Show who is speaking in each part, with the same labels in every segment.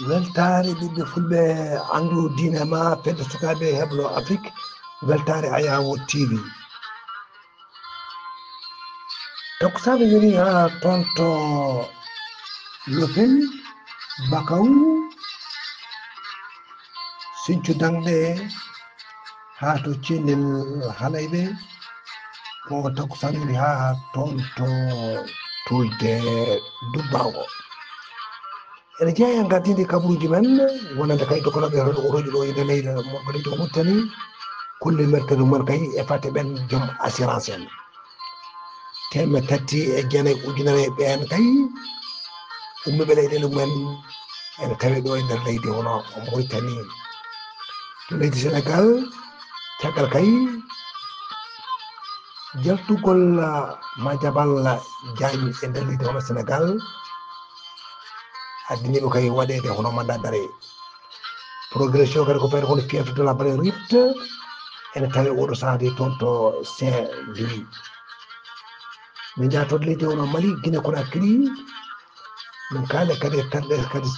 Speaker 1: weltare ɓiɓɓe fulɓe andu diine ma fedde sukaɓe heblo afrique weltare ayawo tv donc saɓe woni ha toon to lopel bakaw sinthiou dangɗe ha to cellel halayɓe ko tako saɓe woni ha toon to tulde dubbago ene jeeya gardinde kabaruji men wonande kay dogonoɓe hoɗo uroji ɗo ene leydi moɗo to muttani kulle merkade mumen kay e fate ɓen joom assurance en temme tati e jeenayyi ujunere ɓen kay ummiɓe leyɗele mumen ene tawi ɗo e nder leydi hono Mauritanie to leydi Sénégal caggal kay jaltugol Madiambal Diagne e nder leydi hono Sénégal addiniɓe kay waɗede hono mandat d'arrêt progression kadi ko fayde kono fièvre de la vallée rift ene tawi oɗo sahade toon to Saint-Louis min jaa toon leydi hono Mali Guinée Conakry min kaale kadi e kamɓe kadi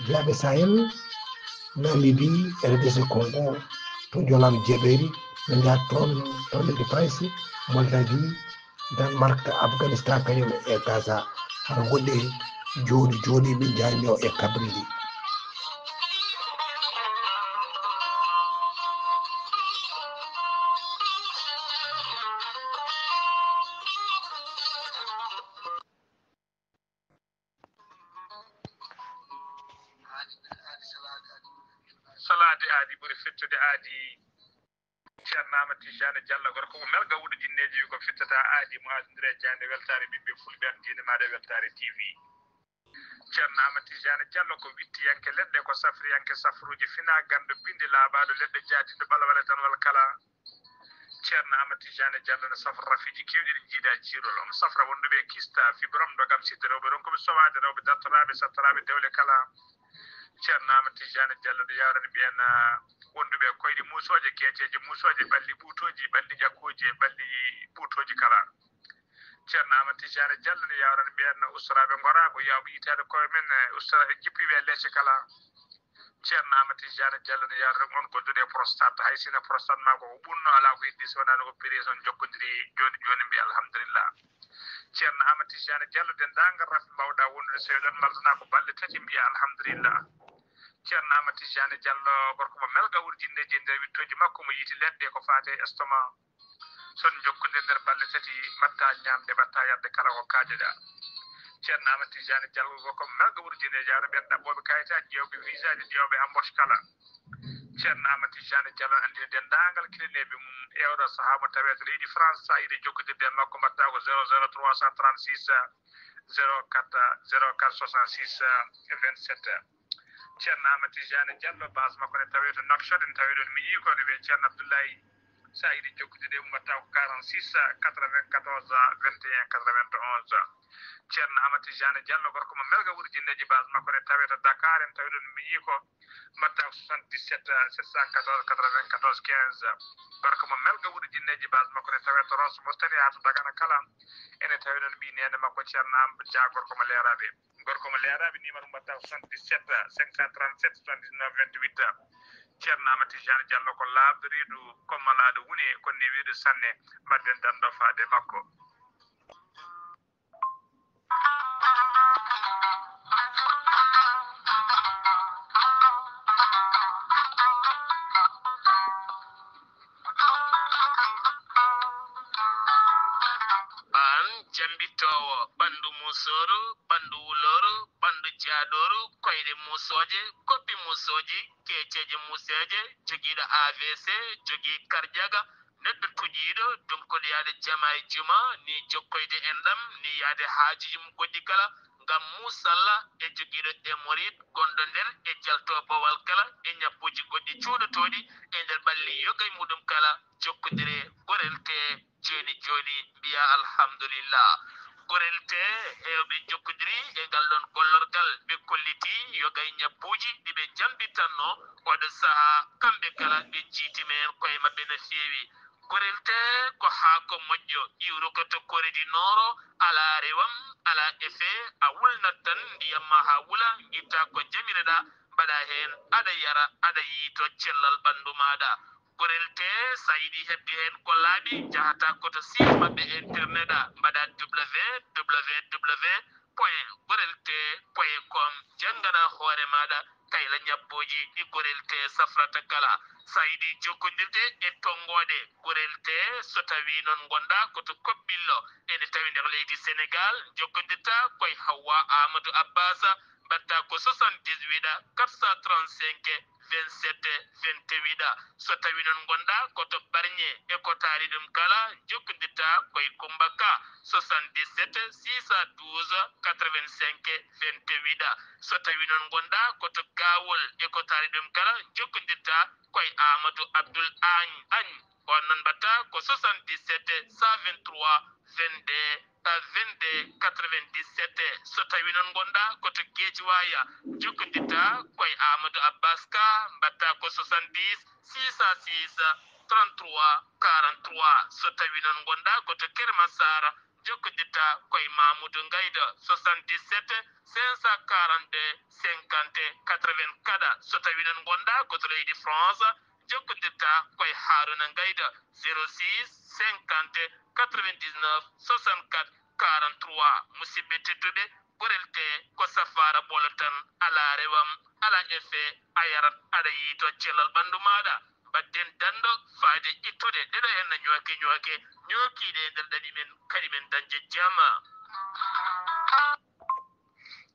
Speaker 1: jeeyaɓe Sahel Namibie RDC Congo to Jolam Dieɓeri min jaa toon to leydi France Moldavie Danemark Afghanistan kañum e Gaza haɗa gonɗi joni joni min jaño e kabrili
Speaker 2: salade aadi ɓuri fettude aadi ceernama Tijane Diallo gorko ko melga wuuɗo jinneji wi ko fettata aadi mo asdire jande weltare ɓiɓɓe fulɓe an diine maɗa weltare TV ceernama Tijane Diallo ko wittiyanke leɗɗe ko safriyanke safruji fina gando binde laaɓaɗo leɗɗe jaatinde balawale tan walla kala ceernama Tijane Diallo ne safra rafiji kewɗi ɗi jiida jiirol omo safra wonduɓe kista fibrom dogam sidde rewɓe ɗon koɓe sowade rewɓe dartoraɓe sattaraɓe dewle kala ceernama Tijane Diallo ɗo yawrani ɓiyen wonduɓe koyɗe musoje keeceje musoje ɓalli ɓuutoji ɓalli ƴakkuji e ɓalli ɓuutoji kala ceernama Tijane Diallo ne yawrani ɓiyen ustaraɓe gora ko yawɓe yitade koye men ustara jippiɓe leece kala ceernama Tijane Diallo ne yawrani on godduɗe prostate hay sino prostate ma koko ɓurno ala ko heddi so wonano opération jokkodiri joni joni mbiya alhamdulillah ceerno Amadou Tijane Diallo dendagal rafɓe mbawɗa wondude so ɗon maldana ko balɗe tati mbiya alhamdulillah ceerno Amadou Tijane Diallo gorko mo melga wurjindeji e nder wittoji makko mo yiiti leɗɗe ko fate estomac son jokkude nder balɗe tati mbatta ñamde mbatta yadde kala ko kaajeɗa ceerno Amadou Tijane Diallo gorko mo melga wurjindeji ara ɓen ɗaɓɓoɓe kayitaji ƴewɓe visa ji ƴewɓe embauche kala ceerno Amadou Tijane Diallo andini dendagal kineneɓe mum ewɗo saaha mo tawe to leydi France sa yiɗi jokkodirde makko mbatta ko 00 336 04 04 66 27 ceerno Amadou Tijane Diallo base makko ne tawe to Nouakchott en tawi ɗon mi yii kono wiye ceerno Abdoulaye sa yiɗi jokkude mum mbatta ko 46 94 21 91 ceerno Amadou Tijane Diallo gorko mo melga wurjindeji base makko ne tawe to Dakar en tawi ɗon mi yii ko mbatta ko 77 714 94 15 gorko mo melga wurjindeji base makko ne tawe to Rosso Mauritanie ha to Dagana kala ene tawi ɗon mbi nene makko ceerno Amadou Dia gorko mo leeraɓe numéro mbatta ko 77 537 79 28 ceerno Amadou Tijane Diallo ko laaɓɗo reedu kommalaɗo woni konni wiide sanne mbadden danɗo faade makko jambitowo ɓandu musoro ɓandu wuloro ɓandu jaaɗoru koyɗe musoje koppi musoji keceje museje jogiiɗo AVC jogii karjaga neɗɗo tuƴiiɗo dunkoɗo yaade jama e juma ni jokkoyde enɗam ni yaade haajuji mum goɗɗi kala ngam musalla e jogiiɗo hémorroïde gonɗo nder e jalto bowal kala e ñabbuji goɗɗi cuuɗotoɗi e nder ɓalli yogay muɗum kala jokkodire gorelte joni joni mbiya alhamdulillah gorelte hewɓe jokkodiri e ngal ɗon gollorgal ɓe kolliti yogay ñabbuji ɗiɓe jambitanno oɗo saaha kamɓe kala ɓe jiitimen koye mabɓe no feewi gorelte ko haako moƴƴo iwru ko to koridi nooro ala rewam ala effet a wulnat tan ndiyam ma ha wula guitta ko jamireɗa mbaɗa hen aɗa yara aɗa yiito cellal ɓandu maɗa gorel te sayidi heddi hen ko laaɓi jahata koto site maɓɓe internet a mbaɗa www.gorel.te.com jangana hoore maɗa kayla ñabboji ɗi gorel te safrata kala sayidi jokkodirde e tongoɗe gorel te so tawi noon gonɗa koto koɓɓillo ene tawi nder leydi sénégal jokkodirta koye Hawwa Amadou Abbasa mbatta ko 78 435 27 28 so tawi noon gonɗa koto Bargné e ko taari ɗum kala jokkodirta koye Coumba Ka 77 612 85 28 so tawi noon gonɗa koto Gawol e ko taari ɗum kala jokkodirta koye Amadou Abdoul Agne on noon mbatta ko 77 123 22 97 so tawi noon gonɗa koto Guédiawaye jokkodirta koye Amadou Abbas Ka mbatta ko 70 606 33 43 so tawi noon gonɗa koto Kermassar jokkodirta koye Mamoudou Ngayda 77 542 50 84 so tawi noon gonɗa koto leydi France jokkodirta koye Haruna Ngayda 06 50 99 64 43 musidɓe tedduɓe gorel te ko safara ɓolo tan ala rewam ala effet a yarat aɗa yiito cellal ɓandu maɗa badden dando faade ittude ɗeɗo henna ñooke ñookiide e nder ɗaɗi men kadi men dañde jama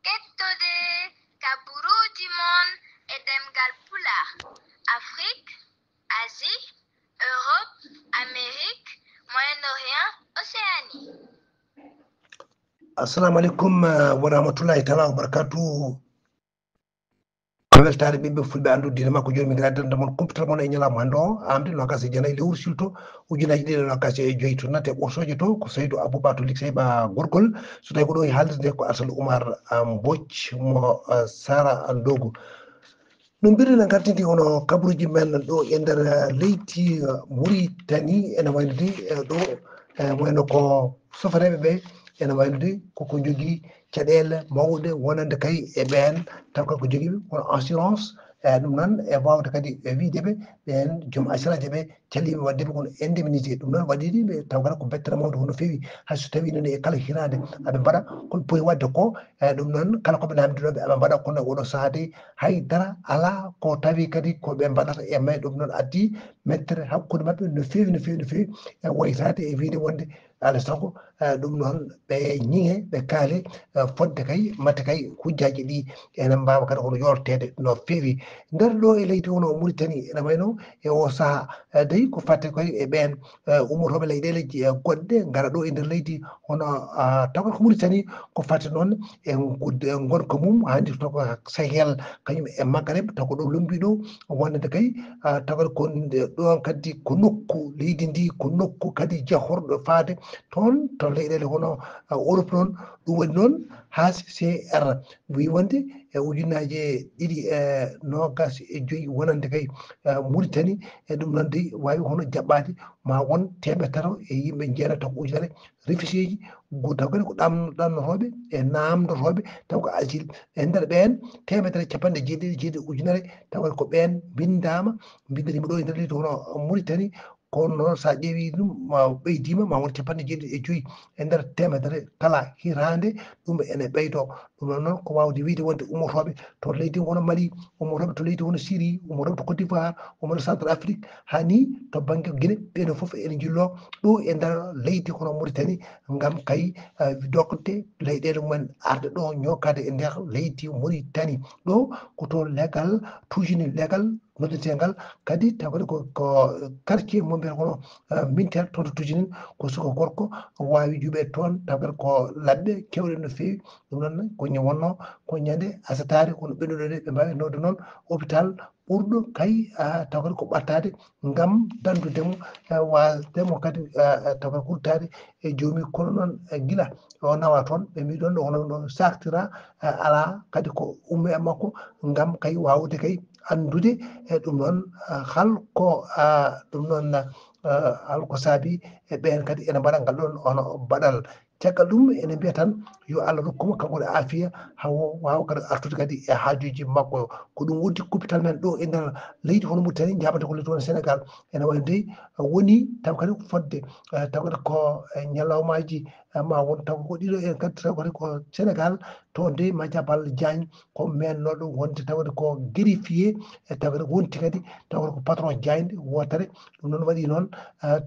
Speaker 3: kettude kaburuji mon e ɗemgal pula Afrique, Asie, Europe, Amérique, Moyen-Orient, Océanie.
Speaker 1: Assalamu alaikum wa rahmatullahi ta'ala wa barakatuh. weltare ɓiɓɓe fulɓe andu dina makko joni min gaddanta mon computer mon e ñalama hande o amde nogas e jeenayyi lewru silto ujunaji ɗiɗi nogas e joyyi to nate ɓosoje to ko Seydou Abouba to Likseyba gorgol so tawi ko ɗo e haalderde ko Arsal Oumar Mbodj mo Sara Ndogu no mbirɗen gartidi hono kabaruji men ɗo e nder leydi Mauritanie ene waynodi ɗo wayno ko sofareɓe ɓe ene waynodi koko jogui caɗele mawɗe wonande kay e ɓen taw ko jogui hono assurance ɗum noon e wawde kadi wideɓe ɓen joom assurance ɓe calliɓe waddeɓe kono indemnité ɗum noon waɗiɗiɓe taw kala ko bettere mawde hono fewi hayso tawi noni e kala hirade aɓe mbaɗa koɓe poyi wadde ko ɗum noon kala koɓe namdiɗoɓe aɓe mbaɗa kono oɗo sahade haydara ala ko tawi kadi koɓe mbaɗata e may ɗum noon addi mettere hakkude mabɓe no fewi e waytade e wiide wonde alaa sago ɗum noon ɓe ñiŋe ɓe kaale fodde kay matte kay hujjaji ɗi ene mbawa kadi hono yortede no fewi nder ɗo e leydi hono Mauritanie ene wayno e o saaha dayi ko fatte koye e ɓen ummotoɓe leyɗele goɗɗe gara ɗo e nder leydi hono tawa ko Mauritanie ko fatte noon e gonka mum handi to ko Sahel kañum e Maghreb taw ko ɗo lombi ɗo wonde kay tawa ko ɗon kadi ko nokku leydi ndi ko nokku kadi jahorɗo faade toon to leyɗele hono Europe noon ɗum waɗi noon HCR wi wonde e ujunaje ɗiɗi e nogas e joyyi wonande kay Mauritanie e ɗum noon de wawi hono jaɓɓade ma won temetero e yimɓe jeenata ko ujunere réfugié ji taw kadi ko ɗamnotoɓe e namdotoɓe taw ko asile e nder ɓen temetere capanɗe jeeɗiɗi ujunere tawa ko ɓen bindama bindanima ɗo e nder leydi hono Mauritanie kono noon sa ƴeewi ɗum ma ɓeydima ma won capanɗe jeeɗiɗi e joyyi e nder temedere kala hirande ɗum ene ɓeydo ɗum noon ko wawde wiide wonde ummotoɓe to leydi hono Mali ummotoɓe to leydi hono Syrie ummotoɓe to Côte d'Ivoire ummotoɓe Centre Afrique hani to banggue Guinée ɓeɗo foof ene jillo ɗo e nder leydi hono Mauritanie gam kay dokde leyɗele mumen arde ɗo ñokkade e nder leydi Mauritanie ɗo koto légal tujini légal noddetegal kadi taw kadi ko quartier mo mbiyata kono militaire toon to tujinin ko suka gorko wawi juuɓe toon taw kadi ko labɓe kewɗe no fewi ɗum noon ko wonno ko ñande asatare kono ɓennuɗo de ɓe mbawi nodde noon hôpital ɓurɗo kay taw kadi ko ɓattade gam dandudemo wasdemo kadi taw kadi huttade e joomi kono noon guila o nawa toon ɓe mbi ɗon hono sartira ala kadi ko ummi e makko gam kay wawde kay andude e ɗum noon halko ɗum noon halko saabi e ɓen kadi ene mbaɗa ngal ɗon ono baɗal caggal ɗum ene mbiya tan yo Allah rokkuma kanko e afiya hawo wawa kadi artude kadi e haajuji makko ko ɗum wonti kupital men ɗo e nder leydi hono Mauritanie jabata ko leydi hono Sénégal ene wawi dey woni taw kadi fodde taw kadi ko ñalawmaji ma won taw ko ɗiɗo en kadi taw kadi ko Sénégal to nde Madiambal Diagne ko mennoɗo wonde tawde ko greffier e taw kadi wonti kadi taw kadi ko patron Diagne wotere ɗum noon waɗi noon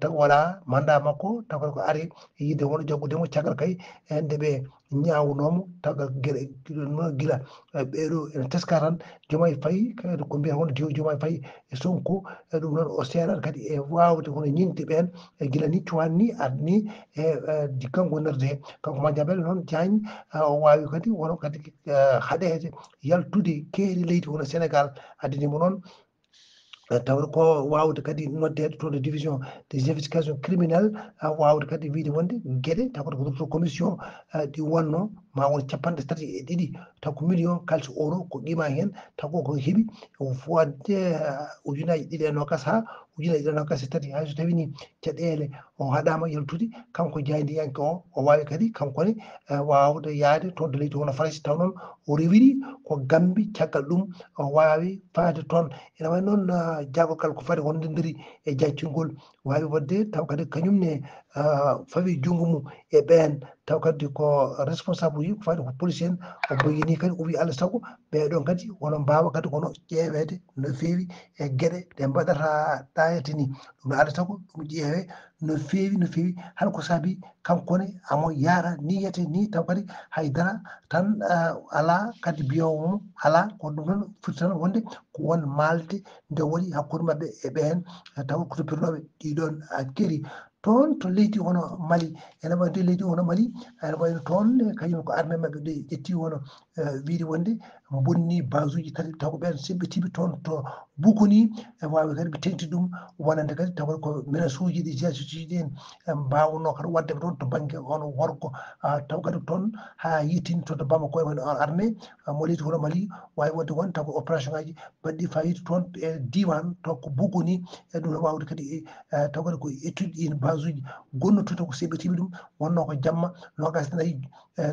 Speaker 1: taw wala mandat makko taw kadi ko ari yidde wona jaggudemo caggal kay nde ɓe ñawnomo tawa gueɗe no gila ɓeɗo ene teska tan Diomaye Faye kadi ko mbiyata won Diomaye Faye e Sonko ɗum noon o seeɗat kadi e wawde hono ñinde ɓen e gila ni cuwan ni adni e kanko wonirde he kanko Madiambal noon Diagne o wawi kadi wono kadi haɗede yaltude keeri leydi hono Sénégal addinimo noon tawde ko wawde kadi noddede to de division des investigations criminelles wawde kadi wiide wonde gueɗe taw ko to commission ɗi wonno ma won 32 taw ko million kalso euro ko qima hen taw ko heeɓi fodde ujunaji ɗiɗi e nogas ha ujunaji ɗiɗi e nogas e tati hayso tawi ni caɗele o haɗama yaltude kanko jaydiyanke o wawi kadi kankone wawde yaade toon to leydi hono France taw noon o rewiri ko Gambie caggal ɗum o wawi faade toon ene wawi noon jagogal ko fati wondidiri e jaccungol wawi wadde taw kadi kañumne fawi jungo mum e ɓen taw kadi ko responsable yi ko fati ko police en o boyini kadi o wi Allah saago ɓeɗon kadi wono mbawa kadi kono ƴeewede no fewi e gueɗe ɗe mbaɗata ɗayata ni ɗum Allah saago ɗum ƴeewe no fewi hal ko saabi kankone amo yaara niyete ni taw kadi haydara tan ala kadi biyowo mum ala ko ɗum noon foti tan wonde ko won malde nde waɗi hakkude mabɓe e ɓen taw ko toppitoɓe ɗiɗon keeri toon to leydi hono Mali ene wawi leydi hono Mali ene wayno toon kañum ko armé mabɓe ɗo ƴetti wono wiide wonde bonni basuji tati taw ko ɓen seɓɓetiɓe toon to Bukuni e wawi kadi ɓe tengti ɗum wonande kadi taw ko menace uji ɗi jasuji ɗin mbawno kadi wadde toon to banggue hono worgo taw kadi toon ha yittini to Bamako e woni armé mo leydi hono Mali wawi wadde won taw ko opération ngaji baɗɗi fayida toon e diwan to ko Bukuni e ɗum wawde kadi taw kadi ko étude ɗin base uji gonnotoɗo ko seɓɓetiɓe ɗum wonno ko jamma 24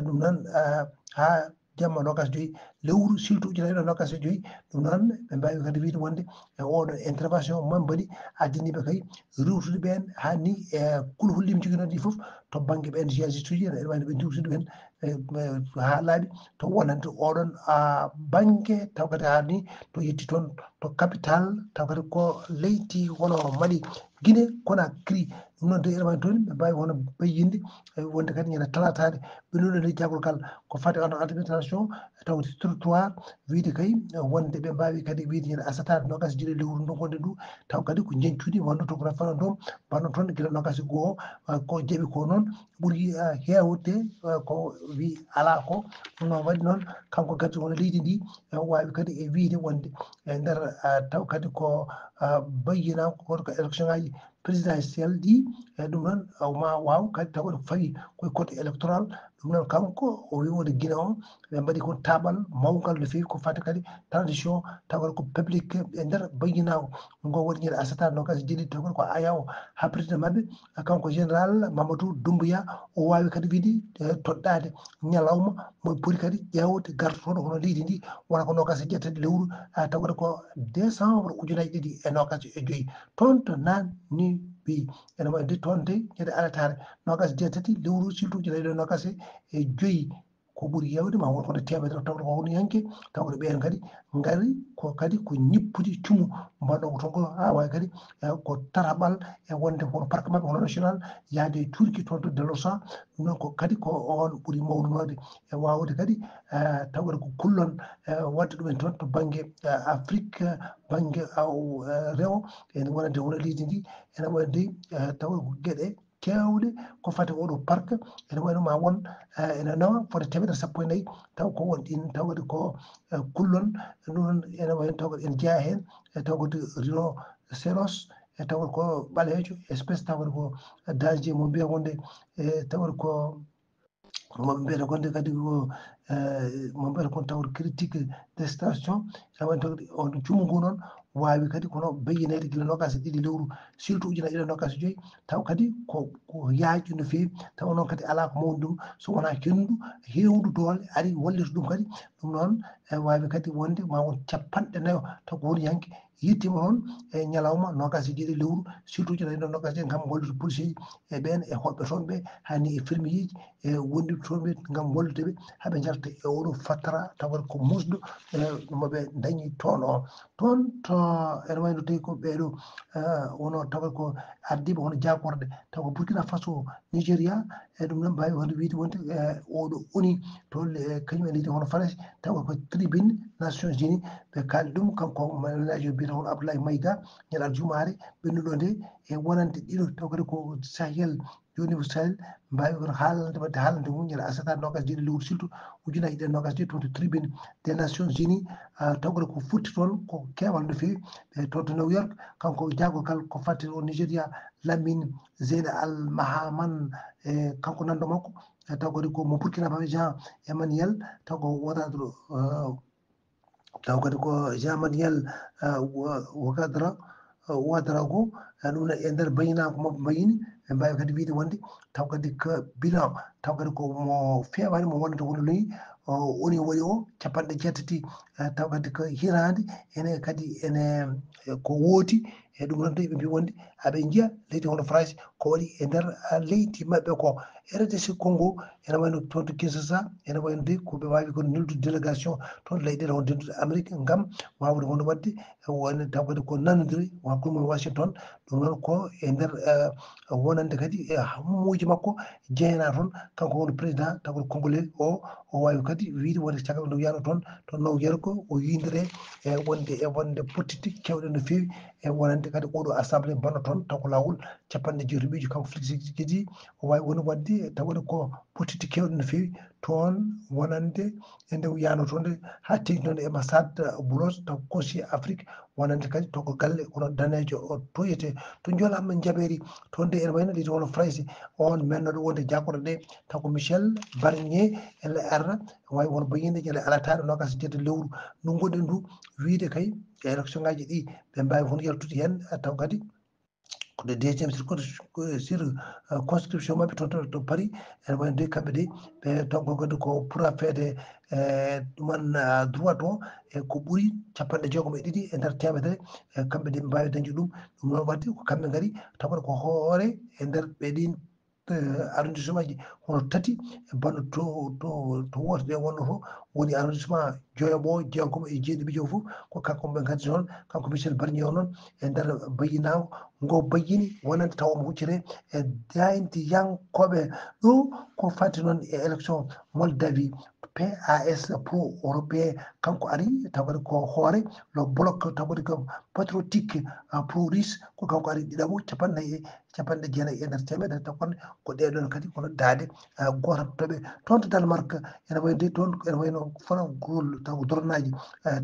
Speaker 1: ɗum noon ha jamma 25 lewru siltu ujunere 25 ɗum noon ɓe mbawi kadi wiide wonde e oɗo intervention man mbaɗi addaniɓe kay rewtude ɓen hanni e kulhullimi joguinoɗo ɗi foof to banggue ɓen GIGT uji ene wayno ɓe diwtiɗo ɓen ha laaɓi to wonande oɗon banggue taw kadi hanni to yetti toon to capital taw kadi ko leydi hono Mali Guinée Conakry ɗum noon de ene wawi toon ɓe mbawi hono bayyinde wonde kadi ñande talatade ɓennuɗo nde jagolkal ko fati en administration taw territoire wiide kay wonde ɓe mbawi kadi wiide ñande asatade nogas jiiɗi lewru ndu gonɗen ndu taw kadi ko jencudi wonno to ko rafano ɗon mbanno toon guila nogas e goho ko jeeɓi ko noon ɓuuri hewde ko wi ala ko ɗum noon waɗi noon kanko kadi hono leydi ndi wawi kadi e wiide wonde e nder taw kadi ko bayyina ko élection ngaji présidentiel ɗi e ɗum noon ma waw kadi taw kadi fawi koye code électoral ɗum noon kanko o wi wonde Guinée o ɓe mbaɗi ko taɓal mawgal no fewi ko fati kadi transition taw kadi ko public e nder bayyinago ngo waɗi ñande asatade nogas jeeɗiɗi taw kadi ko aya o ha président mabɓe kanko général Mamadou Doumbouya o wawi kadi wiide toɗɗade ñalawma mo poti kadi ƴewde gartoɗo hono leydi ndi wona ko nogas e ƴettati lewru taw kadi ko décembre ujunaje ɗiɗi e nogas e joyyi toon to nanni ɓi ene wawi de toon de ñande aratare nogas jeetati lewru siltu ujunere nogas e joyyi ko ɓuuri yewde ma won kono temedere taw ko woni yanke taw ko ɓen kadi ngari ko kadi ko ñippude cumu mbaɗo ko toon ko ha wawi kadi ko tataɓal e wonde kono parc mabɓe hono national yaade Turquie toon to Delosa ɗum noon ko kadi ko on ɓuuri mawnode e wawde kadi taw kadi ko kullon wadde ɗumen toon to banggue Afrique banggue rewo ene wonande hono leydi ndi ene wonde taw ko gueɗe kewɗe ko fati oɗo parc ene wayno ma won ene nawa fode 140 taw ko won ɗin taw kadi ko kullon ɗum noon ene wayno taw kadi ene jeeya hen e taw kadi rhinocéros e taw ko ɓalejo espéce taw kadi ko danger mo mbiya wonde e taw ko mo mbiyata gonde kadi ko mo mbiyata kon tawde critique des stations tawa tawde on cumu ngu noon wawi kadi kono beyyinede gila nogas e ɗiɗi lewru surtout ujuna ɗiɗi nogas e joyyi taw kadi ko yaaji no fewi taw noon kadi ala ko mawni ɗum so wona kendu hewdu doole ari wallita ɗum kadi ɗum noon wawi kadi wonde ma won 40 taw ko woni hanki yettima toon e ñalawma nogas e ɗiɗi lewru surtout ujuna ɗiɗi nogas e joyyi gam wallude policier ji e ɓen e hoɓɓe toon ɓe hani e fermier ji e wondiɓe toon ɓe gam walludeɓe haaɓe jarta e oɗo fattara tawat ko musɗo moɓe dañi toon o toon to ene wayno tawi ko ɓeɗo wono tawat ko ardiɓe hono jakorɗe taw ko Burkina Faso Nigéria e ɗum noon mbawi wonde wiide wonde oɗo oni to kañum ene yiiɗi hono France tawa ko tribune Nations Unies ɓe kaldi ɗum kanko ménage mbiyata hono Abdoulaye Maïga ñalal jumare ɓennuɗo nde e wonande ɗiɗo taw kadi ko Sahel joni ko Sahel mbawi kono haalande wadde haalande mum ñande asatare nogas ɗiɗi lewru surtout ujunaji ɗiɗi nogas ɗiɗi toon to tribune des Nations Unies taw kadi ko futti toon ko kewal no fewi toon to New York kanko jagorgal ko fatti o Nigéria Lamine Zeine Al Mahaman e kanko nanɗo makko taw kadi ko mo Burkina Faso Jean Emmanuel taw ko wonade taw kadi ko Jean Emmanuel Ouadraogo ɗum ne e nder bayinako moɓe bayini ɓe mbawi kadi wiide wonde taw kadi ko bilan taw kadi ko mo fewani mo wonde hono noyi oni waɗi o 80 taw kadi ko hirande ene kadi ene ko wooti e ɗum noon tawi ɓe mbi wonde aɓe jiiya leydi hono France ko waɗi e nder leydi mabɓe ko RDC Congo ene wayno toon to Kinshasa ene wayno de koɓe wawi kono neldude délégation toon leyɗele hono dendude Amérique gam wawde hono wadde wonde taw kadi ko nanodiri hakkude mum Washington ɗum noon ko e nder wonande kadi e hammuji makko jeeyana toon kanko woni président taw kadi congolais o wawi kadi wiide wonde caggal nde wiyano toon to New York o yindere e wonde pottitte kewɗe no fewi e wonande kadi oɗo assemblée bonna toon taw ko lawol 50 kanko Félix Kidji o wawi woni wadde taw kadi ko pottitte kewɗe no fewi toon wonande e nde wiyano toon nde ha tengti noon e ambassade Boulos taw conseiller Afrique wonande kadi to ko galle kono danejo o toyete to joolama jaɓeri toon nde ene wayno leydi hono France on mennoɗo wonde jakorɗo ɗe taw ko Michel Barnier elle arna wawi won bayinde ñande alataɗo nogas jedde lewru no gonɗen ndu wiide kay e élection ngaji ɗi ɓe mbawi hono yaltude hen taw kadi ko de deuxiéme sur conscription mabɓe toon to Paris ene wayno de kamɓe de ɓe donc kadi ko pour affaire ɗuman droit o e ko ɓuuri 52 e nder temedere kamɓe de ɓe mbawi dañde ɗum noon wadde ko kamɓe gaari taw kadi ko hoore e nder ɓeɗin arrondissement ji hono tati banno to woto ɗe wonno to woni arrondissement Dieynaba Jeegomo e Jeeɗiɓi jo fof ko kanko ɓe gaddi toon kanko Michel Barnier o noon e nder bayyinago ngo bayyini wonande taw omo huccite e daydiyankoɓe ɗo ko fatti noon e élection Moldavie PAS pro européen kanko ari taw kadi ko hoore le bloc taw kadi ko patriotique pro russe ko kanko ari ɗiɗaɓo 49 e nder temedere taw kon ko ɗeɗon kadi kono daade goto toɓe toon to Danemark ene wayno de toon ene wayno fana gol taw ko dronaji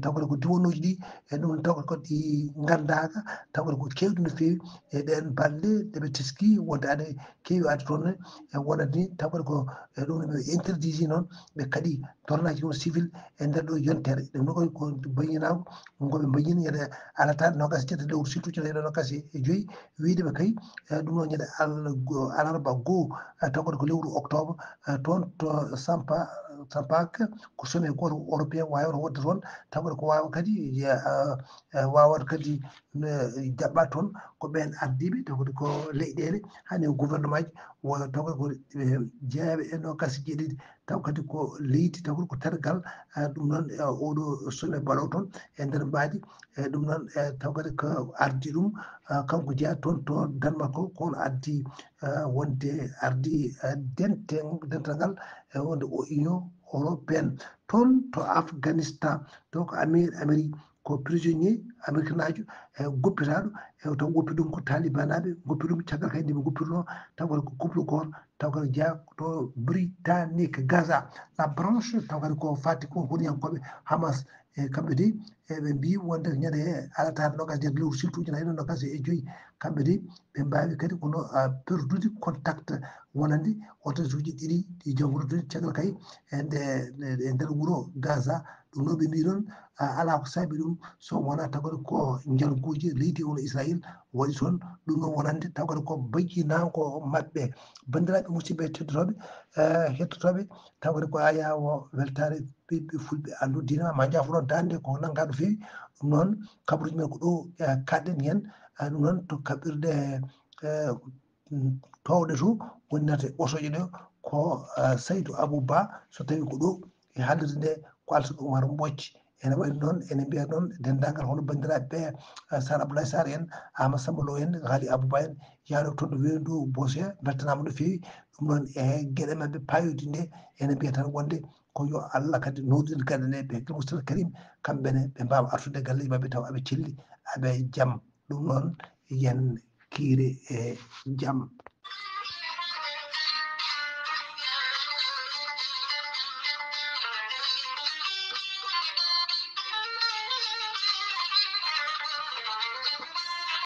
Speaker 1: taw kadi ko diwanuji ɗi e ɗum taw kadi ɗi gandaka taw kadi ko kewɗi no fewi e ɗen balɗe ɗeɓe teski wonde ade kewi ade toon e wonande ni taw kadi ko ɗum ɓe interdisi noon ɓe kaaɗi dronaji ɗum civil e nder ɗo yontere ɗum ɗo ko bayyinago goɓe bayyini ñande alataɗo nogas jedde lewru surtout ñande nogas e joyyi wiideɓe kay ɗum ɗo ñande alarba goho taw kadi ko lewru octobre toon to Sampak ko sommet goto européen wawano wadde toon taw kadi ko wawa kadi wawata kadi jaɓɓa toon ko ɓen ardiɓe taw kadi ko leyɗele hani gouvernement ji taw kadi ko jeeyaɓe e nogas jeeɗiɗi taw kadi ko leydi taw kadi ko tergal ɗum noon oɗo sommet mbaɗo toon e nder mbadi e ɗum noon taw kadi ko ardi ɗum kanko jeeya toon to Danemark ko addi wonde ardi dental ngal wonde Union européenne toon to Afghanistan to ko Amérique ko prisonnier américain ajo goppitaɗo to goppi ɗum ko talibanaɓe goppi ɗum caggal kadi ndeɓe goppirno taw kadi ko couple gor taw kadi jeeya to britannique Gaza la branche taw kadi ko fatti ko honiyankoɓe Hamas kamɓe de ɓe mbi wonde ñande alatare nogas nder lewru surtout ujunnaje ɗiɗi nogas e joyyi kamɓe de ɓe mbawi kadi kono perdude contact wonande hôtel uji ɗiɗi ɗi jawrude caggal kay e nder wuuro Gaza ɗum ɗo ɓe mbi ɗon ala ko saabi ɗum so wona tawde ko jalguji leydi ono Israël waɗi toon ɗum ɗon wonande taw kadi ko bayƴinako maɓɓe bandiraɓe musidɓe teddutoɓe hettotoɓe taw kadi ko aya o weltare ɓiɓɓe fulɓe andu diina ma jafono dande ko nangga no fewi ɗum noon kabaruji men ko ɗo kalɗen hen ɗum noon to kaɓirɗe towɗe to wonnate ɓosoje ɗo ko Saydou Abouba so tawi ko ɗo e haalirde nde ko Alsane Oumar Mbodj ene waɗi noon ene mbiya noon dendagal hono bandiraɓe Sara Abdoulaye Sarr en Amadou Samba Lo en Haali Abouba en yaaɗo toon ɗo weyndu Bossoya beltanama no fewi ɗum noon e gueɗe mabɓe payoje nde ene mbiya tan wonde ko yo Allah kadi nodire galle ɗe ɓe hakkille Moustarchid Karim kamɓene ɓe mbawa artude galleji mabɓe taw aɓe celli aɓe jaam ɗum noon yen kiire e jaam